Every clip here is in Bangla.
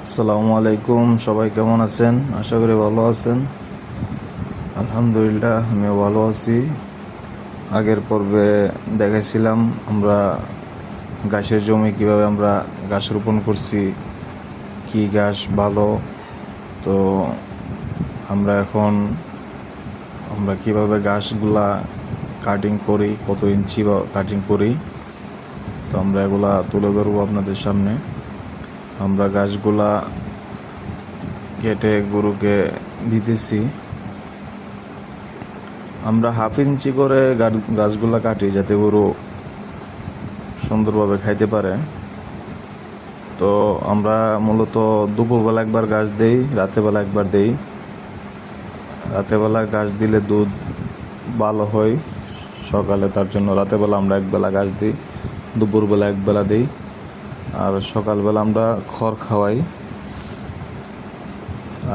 আসসালামু আলাইকুম, সবাই কেমন আছেন? আশা করি ভালো আছেন। আলহামদুলিল্লাহ, আমিও ভালো আছি। আগের পর্বে দেখাইছিলাম আমরা ঘাসের জমি কিভাবে আমরা ঘাস রোপণ করছি, কি ঘাস ভালো। তো আমরা কিভাবে ঘাসগুলা কাটিং করি, কত ইঞ্চি কাটিং করি, তো আমরা এগুলা তুলে ধরবো আপনাদের সামনে। আমরা ঘাসগুলা কেটে গরুকে দিতেছি। আমরা 1/2 ইঞ্চি করে গাছগুলা কাটি যাতে গরু সুন্দরভাবে খাইতে পারে। তো আমরা মূলত দুপুরবেলা একবার ঘাস দেই, রাতেরবেলা একবার দেই। রাতেরবেলা ঘাস দিলে দুধ ভালো হয় সকালে, তার জন্য রাতেরবেলা আমরা একবেলা ঘাস দিই, দুপুরবেলা একবেলা দিই, আর সকালবেলা আমরা খড় খাওয়াই।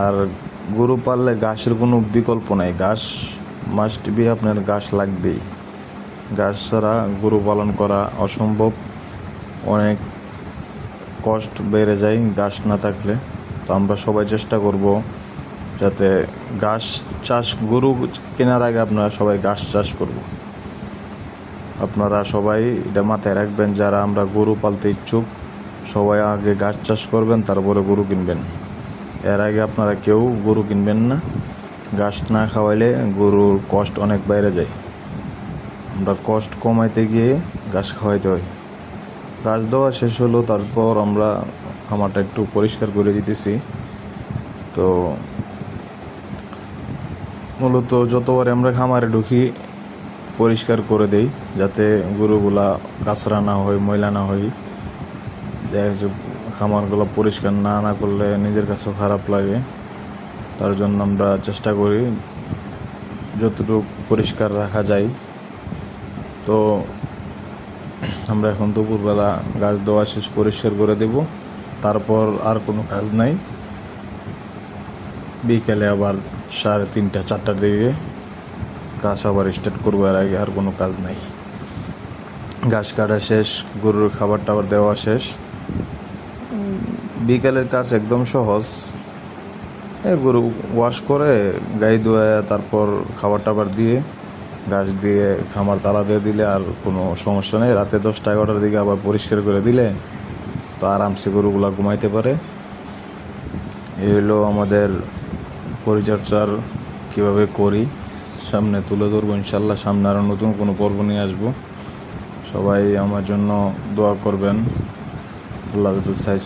আর গরু পাললে ঘাসের কোনো বিকল্প নাই, ঘাস মাস্ট বি, আপনার ঘাস লাগবেই। ঘাস ছাড়া গরু পালন করা অসম্ভব, অনেক কষ্ট বেড়ে যায় ঘাস না থাকলে। তো আমরা সবাই চেষ্টা করব যাতে ঘাস চাষ, গরু কেনার আগে আপনারা সবাই ঘাস চাষ করব। আপনারা সবাই এটা মাথায় রাখবেন, যারা আমরা গরু পালতে ইচ্ছুক সবাই আগে ঘাস চাষ করবেন, তারপরে গরু কিনবেন। এর আগে আপনারা কেউ গরু কিনবেন না। ঘাস না খাওয়াইলে গরুর কষ্ট অনেক বাইরে যায়। আমরা কষ্ট কমাইতে গিয়ে ঘাস খাওয়াইতে হয়। ঘাস দেওয়া শেষ হলো, তারপর আমরা খামারটা একটু পরিষ্কার করে দিতেছি। তো মূলত যতবার আমরা খামারে ঢুকি পরিষ্কার করে দেই, যাতে গরুগুলা কাঁচরা না হয়, ময়লা না হয়। দেখা যাচ্ছে খামারগুলো পরিষ্কার না করলে নিজের কাছেও খারাপ লাগে। তার জন্য আমরা চেষ্টা করি যতটুকু পরিষ্কার রাখা যায়। তো আমরা এখন দুপুরবেলা গাছ দেওয়া শেষ, পরিষ্কার করে দেব, তারপর আর কোনো কাজ নাই। বিকেলে আবার 3:30 4টার দিকে কাজ আবার স্টার্ট করবো, এর আগে আর কোনো কাজ নাই। ঘাস কাটা শেষ, গরুর খাবার টাবার দেওয়া শেষ। বিকেলের কাজ একদম সহজ। গরু ওয়াশ করে গায়ে ধুয়ে তারপর খাবার টাবার দিয়ে ঘাস দিয়ে খামার তালা দিয়ে দিলে আর কোনো সমস্যা নেই। রাতে 10টা 11টার দিকে আবার পরিষ্কার করে দিলে তো আরামসে গরুগুলা ঘুমাইতে পারে। এই হলো আমাদের পরিচর্যার কীভাবে করি, সামনে তুলে ধরবো ইনশাল্লাহ। সামনে আরও নতুন কোনো পর্ব নিয়ে আসবো। সবাই আমার জন্য দোয়া করবেন। আল্লাহ হাফেজ, সালাম।